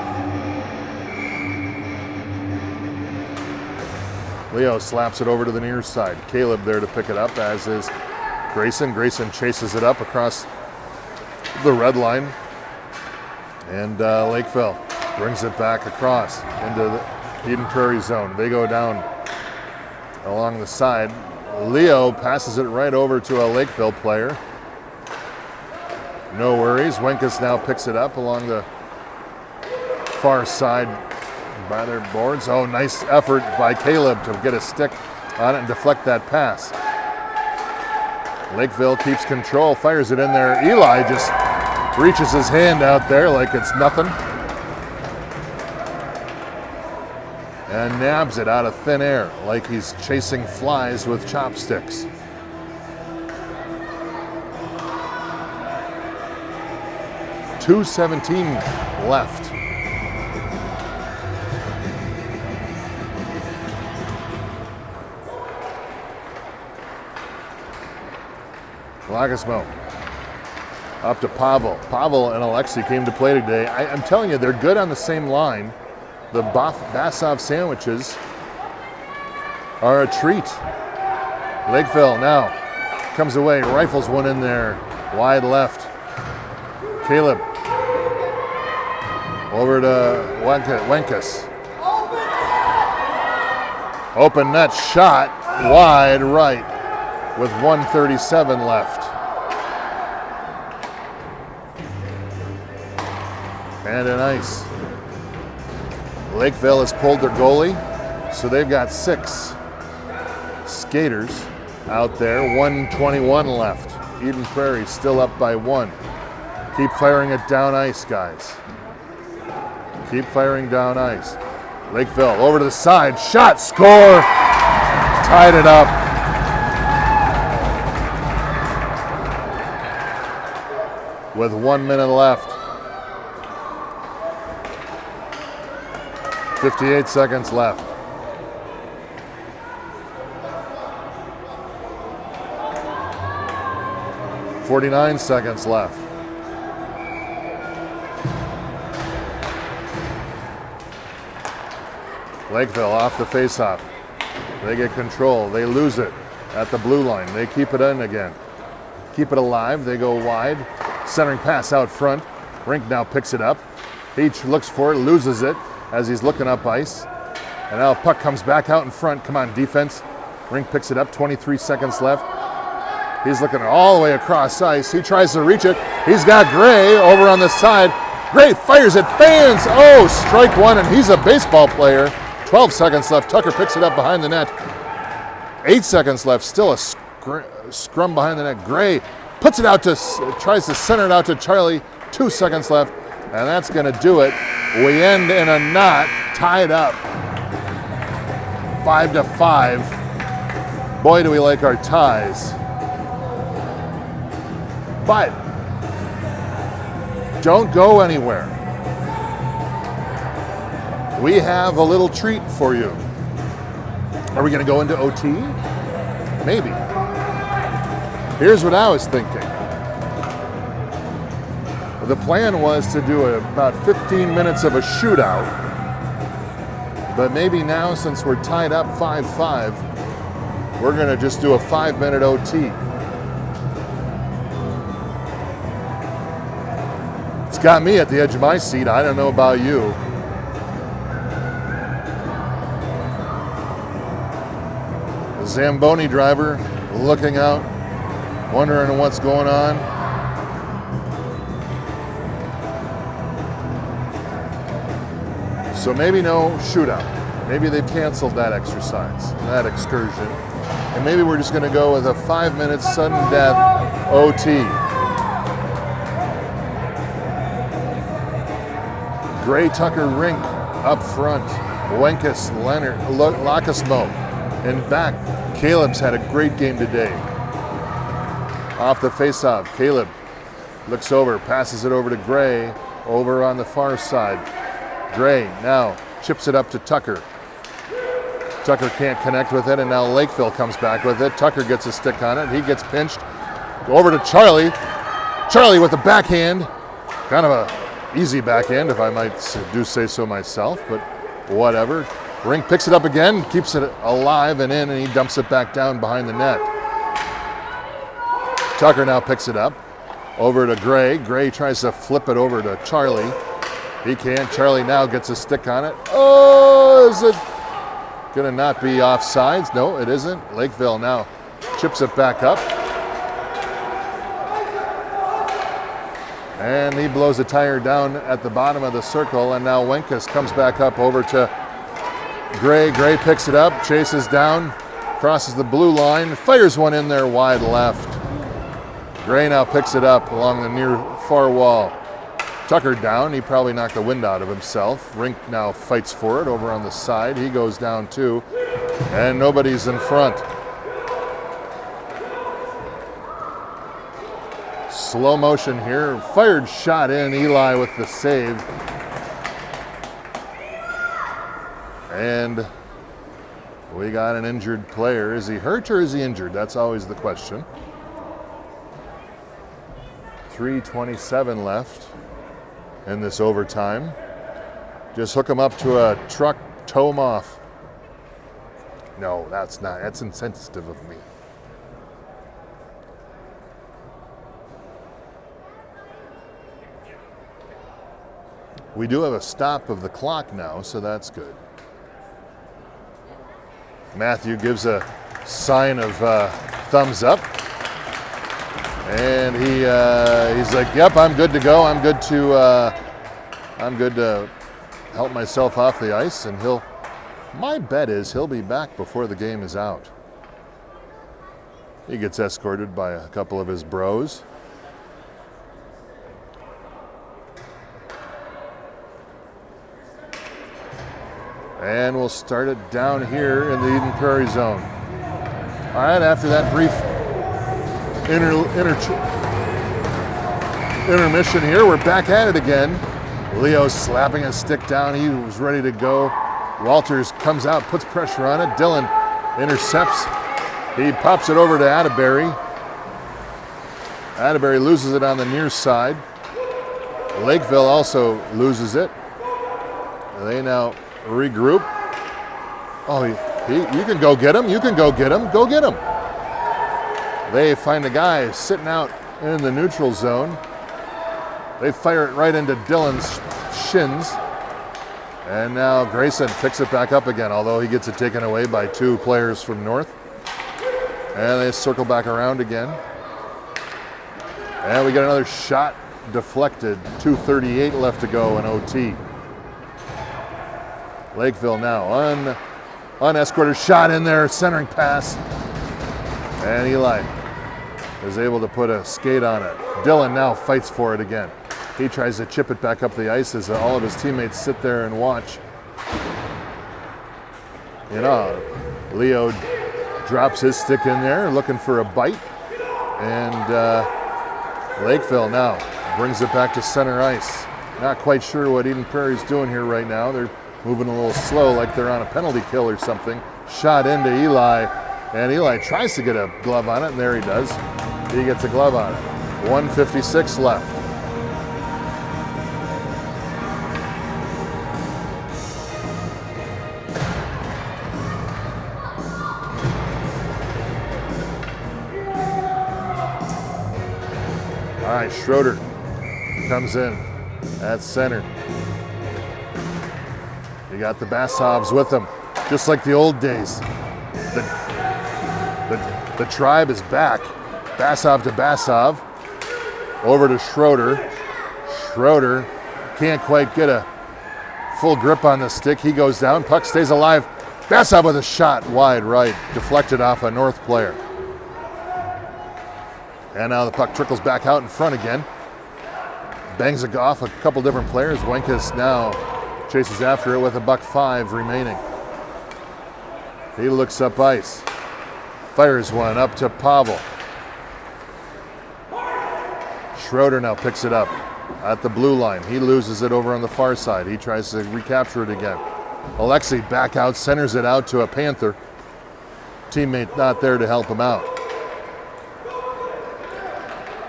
Leo slaps it over to the near side. Caleb there to pick it up, as is Grayson. Grayson chases it up across the red line. And Lakeville brings it back across into the Eden Prairie zone. They go down along the side. Leo passes it right over to a Lakeville player. No worries. Wenkus now picks it up along the far side by their boards. Oh, nice effort by Caleb to get a stick on it and deflect that pass. Lakeville keeps control, fires it in there. Eli just reaches his hand out there like it's nothing and nabs it out of thin air like he's chasing flies with chopsticks. .217 left. Lagasmo up to Pavel. Pavel and Alexi came to play today. I'm telling you, they're good on the same line. The Basov sandwiches are a treat. Lakeville now comes away, rifles one in there, wide left. Caleb over to Wenkus. Open net shot, wide right with 1:37 left. And an ice. Lakeville has pulled their goalie, so they've got 6 skaters out there. 1:21 left. Eden Prairie still up by 1. Keep firing it down ice, guys. Keep firing down ice. Lakeville over to the side. Shot, score! Tied it up. With 1 minute left. 58 seconds left. .49 seconds left. Lakeville off the faceoff. They get control. They lose it at the blue line. They keep it in again. Keep it alive. They go wide. Centering pass out front. Rink now picks it up. He looks for it, loses it as he's looking up ice. And now puck comes back out in front. Come on, defense. Rink picks it up. 23 seconds left. He's looking all the way across ice. He tries to reach it. He's got Gray over on the side. Gray fires it. Fans. Oh, strike one, and he's a baseball player. 12 seconds left. Tucker picks it up behind the net. 8 seconds left. Still a scrum behind the net. Gray puts it out tries to center it out to Charlie. 2 seconds left, and that's going to do it. We end in a knot, tied up 5-5. Boy, do we like our ties. But don't go anywhere. We have a little treat for you. Are we going to go into OT? Maybe. Here's what I was thinking. The plan was to do about 15 minutes of a shootout. But maybe now, since we're tied up 5-5, we're going to just do a 5-minute OT. It's got me at the edge of my seat. I don't know about you. The Zamboni driver looking out, wondering what's going on. So maybe no shootout. Maybe they've canceled that exercise, that excursion. And maybe we're just going to go with a 5-minute sudden death OT. Gray, Tucker, Rink up front. Wenkus, Leonard, Lacasmo in back. Caleb's had a great game today. Off the faceoff, Caleb looks over, passes it over to Gray, over on the far side. Gray now chips it up to Tucker. Tucker can't connect with it, and now Lakeville comes back with it. Tucker gets a stick on it. He gets pinched. Over to Charlie. Charlie with the backhand. Kind of a easy backhand, if I might do say so myself, but whatever. Rink picks it up again, keeps it alive and in, and he dumps it back down behind the net. Tucker now picks it up. Over to Gray. Gray tries to flip it over to Charlie. He can't. Charlie now gets a stick on it. Oh, is it gonna not be offsides? No, it isn't. Lakeville now chips it back up. And he blows a tire down at the bottom of the circle, and now Wenkus comes back up over to Gray. Gray picks it up, chases down, crosses the blue line, fires one in there wide left. Gray now picks it up along the near far wall. Tucker down, he probably knocked the wind out of himself. Rink now fights for it over on the side. He goes down too, and nobody's in front. Slow motion here, fired shot in, Eli with the save. And we got an injured player. Is he hurt or is he injured? That's always the question. 3:27 left in this overtime. Just hook him up to a truck, tow him off. No, that's insensitive of me. We do have a stop of the clock now, so that's good. Matthew gives a sign of thumbs up. And he's like, yep, I'm good to go. I'm good to help myself off the ice, and my bet is he'll be back before the game is out. He gets escorted by a couple of his bros. And we'll start it down here in the Eden Prairie zone. All right, after that brief intermission here, we're back at it again. Leo slapping a stick down. He was ready to go. Walters comes out, puts pressure on it. Dylan intercepts. He pops it over to Atterbury. Atterbury loses it on the near side. Lakeville also loses it. They now regroup. Oh, you can go get him. You can go get him. Go get him. They find a guy sitting out in the neutral zone. They fire it right into Dylan's shins. And now Grayson picks it back up again, although he gets it taken away by two players from North. And they circle back around again. And we get another shot deflected. 2:38 left to go in OT. Lakeville now unescorted shot in there, centering pass. And Eli is able to put a skate on it. Dylan now fights for it again. He tries to chip it back up the ice as all of his teammates sit there and watch. Leo drops his stick in there looking for a bite. And Lakeville now brings it back to center ice. Not quite sure what Eden Prairie's doing here right now. They're moving a little slow like they're on a penalty kill or something. Shot into Eli, and Eli tries to get a glove on it, and there he does. He gets a glove on it. 1:56 left. All right, Schroeder comes in at center. You got the Bassovs with him, just like the old days. The tribe is back. Bassov to Bassov. Over to Schroeder. Schroeder can't quite get a full grip on the stick. He goes down. Puck stays alive. Bassov with a shot wide right. Deflected off a North player. And now the puck trickles back out in front again. Bangs it off a couple different players. Wenkus now chases after it with $1.05 remaining. He looks up ice. Fires one up to Pavel. Schroeder now picks it up at the blue line. He loses it over on the far side. He tries to recapture it again. Alexei back out, centers it out to a Panther. Teammate not there to help him out.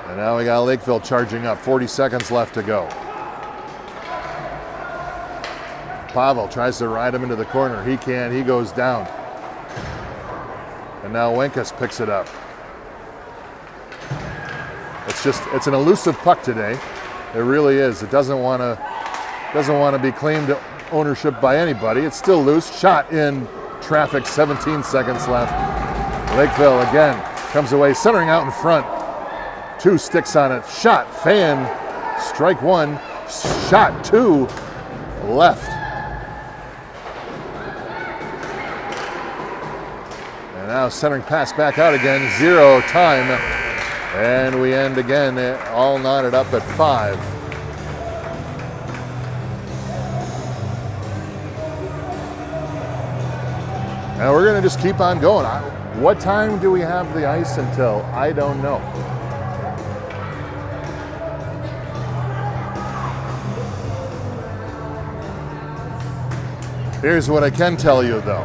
And now we got Lakeville charging up. 40 seconds left to go. Pavel tries to ride him into the corner. He can't. He goes down. And now Wenkus picks it up. It's an elusive puck today. It really is. It doesn't want to be claimed ownership by anybody. It's still loose. Shot in traffic. 17 seconds left. Lakeville again comes away, centering out in front. 2 sticks on it. Shot, fan, strike 1. Shot 2, left. And now centering pass back out again. 0 time. And we end again, all knotted up at 5. Now we're going to just keep on going. What time do we have the ice until? I don't know. Here's what I can tell you, though.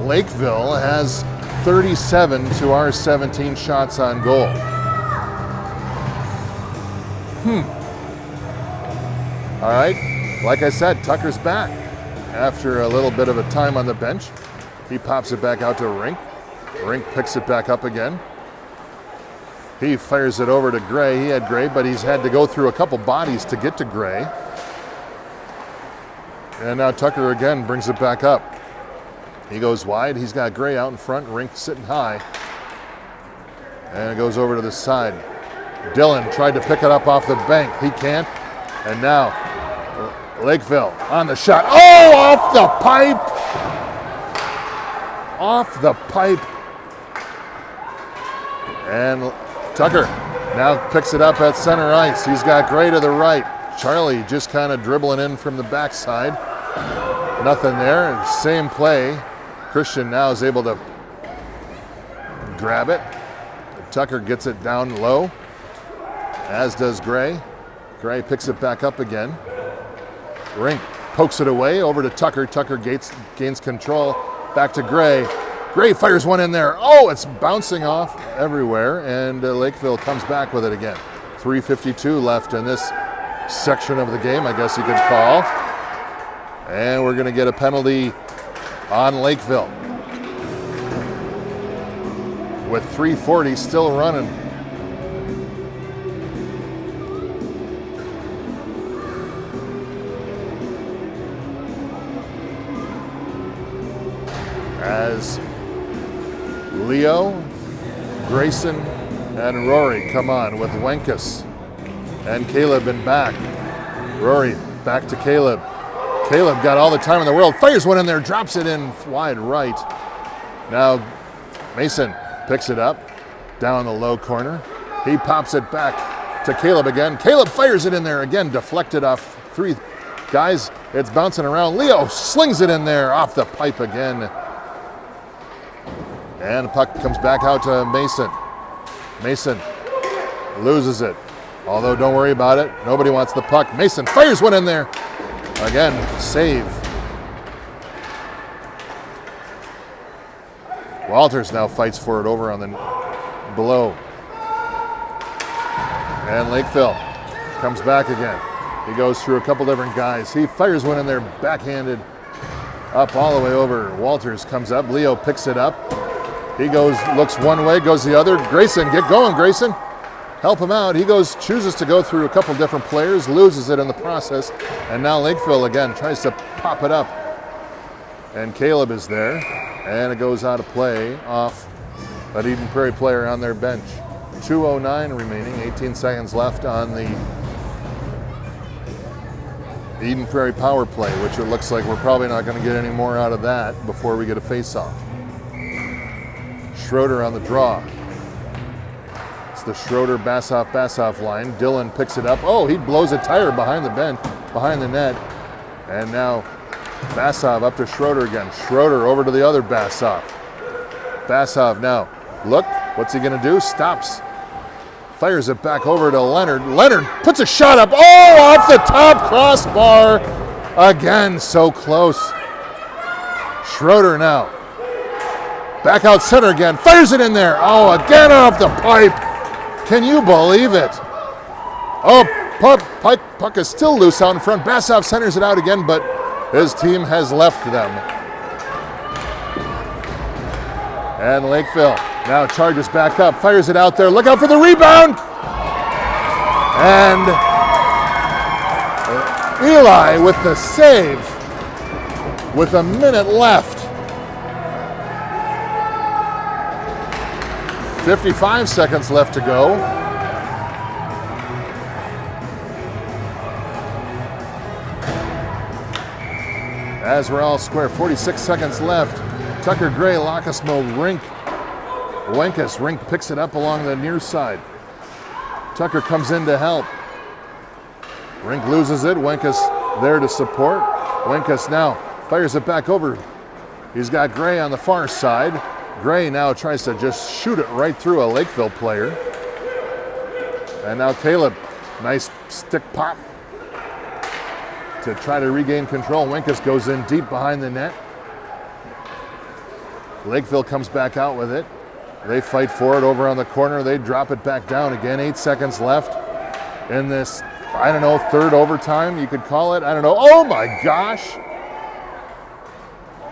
Lakeville has 37 to our 17 shots on goal. All right, like I said, Tucker's back after a little bit of a time on the bench. He pops it back out to Rink. Rink picks it back up again. He fires it over to Gray. He had Gray, but he's had to go through a couple bodies to get to Gray. And now Tucker again brings it back up. He goes wide. He's got Gray out in front. Rink sitting high. And it goes over to the side. Dylan tried to pick it up off the bank. He can't. And now Lakeville on the shot. Oh, off the pipe. Off the pipe. And Tucker now picks it up at center ice. He's got Gray to the right. Charlie just kind of dribbling in from the backside. Nothing there. Same play. Christian now is able to grab it. Tucker gets it down low, as does Gray. Gray picks it back up again. Rink pokes it away over to Tucker. Tucker gains control. Back to Gray. Gray fires one in there. Oh, it's bouncing off everywhere, and Lakeville comes back with it again. 3:52 left in this section of the game, I guess you could call. And we're going to get a penalty on Lakeville. With 3:40 still running. As Leo, Grayson, and Rory come on with Wenkus and Caleb in back. Rory back to Caleb. Caleb got all the time in the world. Fires one in there, drops it in wide right. Now Mason picks it up down the low corner. He pops it back to Caleb again. Caleb fires it in there again, deflected off 3 guys. It's bouncing around. Leo slings it in there off the pipe again. And the puck comes back out to Mason. Mason loses it. Although don't worry about it. Nobody wants the puck. Mason fires one in there. Again, save. Walters now fights for it over on the below. And Lakeville comes back again. He goes through a couple different guys. He fires one in there backhanded up all the way over. Walters comes up. Leo picks it up. He goes, looks one way, goes the other. Grayson, get going, Grayson. Help him out. He chooses to go through a couple different players, loses it in the process. And now Lakeville again tries to pop it up. And Caleb is there. And it goes out of play off an Eden Prairie player on their bench. 2:09 remaining, 18 seconds left on the Eden Prairie power play, which it looks like we're probably not going to get any more out of that before we get a face-off. Schroeder on the draw. It's the Schroeder-Bassoff line. Dylan picks it up. Oh, he blows a tire behind the net. And now Bassoff up to Schroeder again. Schroeder over to the other Bassoff. Bassoff now. Look, what's he going to do? Stops. Fires it back over to Leonard. Leonard puts a shot up. Oh, off the top crossbar. Again, so close. Schroeder now. Back out center again. Fires it in there. Oh, again off the pipe. Can you believe it? Oh, puck is still loose out in front. Bassoff centers it out again, but his team has left them. And Lakeville now charges back up, fires it out there. Look out for the rebound. And Eli with the save with a minute left. 55 seconds left to go. As we're all square, 46 seconds left. Tucker Gray, Lacasmo, Rink. Wenkus, Rink picks it up along the near side. Tucker comes in to help. Rink loses it. Wenkus there to support. Wenkus now fires it back over. He's got Gray on the far side. Gray now tries to just shoot it right through a Lakeville player. And now Caleb, nice stick pop to try to regain control. Wenkus goes in deep behind the net. Lakeville comes back out with it. They fight for it over on the corner. They drop it back down again. 8 seconds left in this, I don't know, third overtime, you could call it. I don't know. Oh my gosh.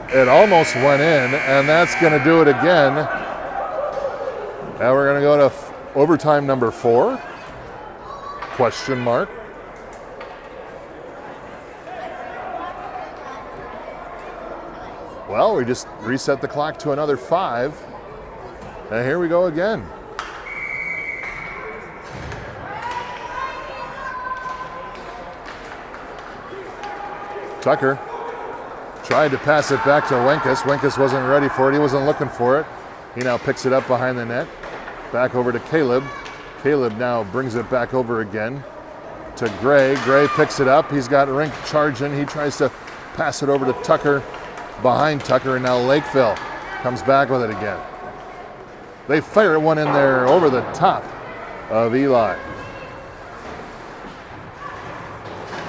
It almost went in, and that's going to do it again. Now we're going to go to overtime number 4. Question mark. Well, we just reset the clock to another 5. And here we go again. Tucker tried to pass it back to Wenkus. Wenkus wasn't ready for it. He wasn't looking for it. He now picks it up behind the net. Back over to Caleb. Caleb now brings it back over again to Gray. Gray picks it up. He's got Rink charging. He tries to pass it over to Tucker. Behind Tucker, and now Lakeville comes back with it again. They fire one in there over the top of Eli.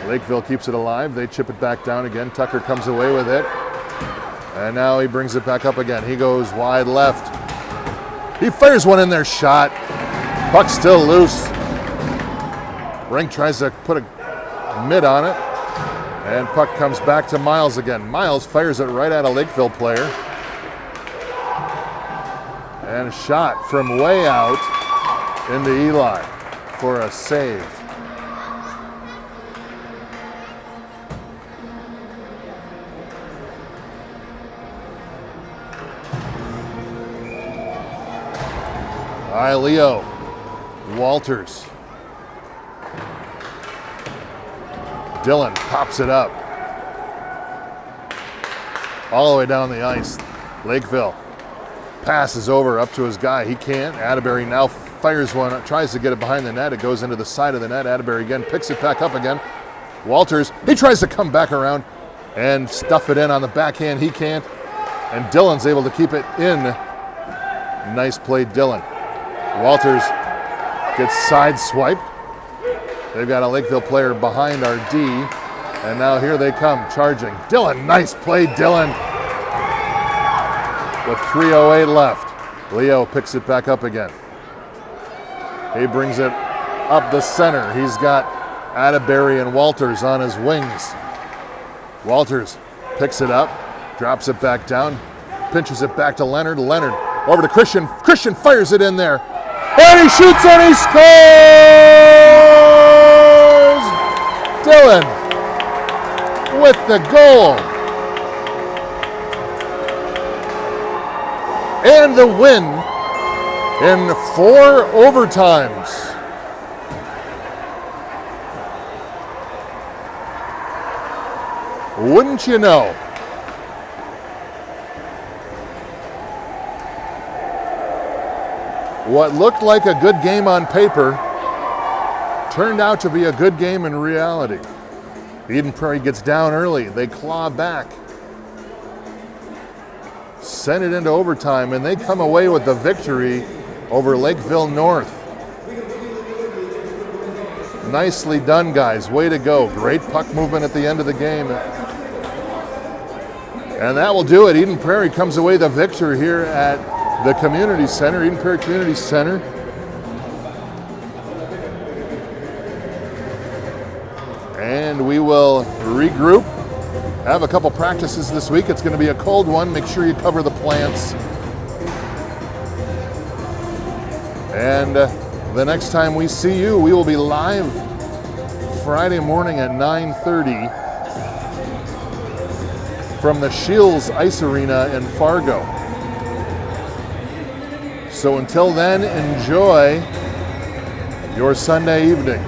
Lakeville keeps it alive. They chip it back down again. Tucker comes away with it. And now he brings it back up again. He goes wide left. He fires one in there, shot. Puck still loose. Rink tries to put a mid on it. And puck comes back to Miles again. Miles fires it right at a Lakeville player. And a shot from way out into Eli for a save. All right, Leo. Walters. Dylan pops it up. All the way down the ice. Lakeville pass is over up to his guy. He can't. Atterbury now fires one, tries to get it behind the net. It goes into the side of the net. Atterbury again picks it back up again. Walters, he tries to come back around and stuff it in on the backhand. He can't. And Dillon's able to keep it in. Nice play, Dillon. Walters gets sideswiped. They've got a Lakeville player behind our D. And now here they come, charging. Dillon, nice play, Dillon. With 3:08 left. Leo picks it back up again. He brings it up the center. He's got Atterbury and Walters on his wings. Walters picks it up, drops it back down, pinches it back to Leonard. Leonard over to Christian. Christian fires it in there. And he shoots and he scores! Dillon with the goal. And the win in 4 overtimes. Wouldn't you know? What looked like a good game on paper turned out to be a good game in reality. Eden Prairie gets down early. They claw back. Send it into overtime, and they come away with the victory over Lakeville North. Nicely done, guys. Way to go. Great puck movement at the end of the game. And that will do it. Eden Prairie comes away the victor here at the Community Center, Eden Prairie Community Center. And we will regroup. Have a couple practices this week. It's going to be a cold one. Make sure you cover the plants. And the next time we see you, we will be live Friday morning at 9:30 from the Shields Ice Arena in Fargo. So until then, enjoy your Sunday evening.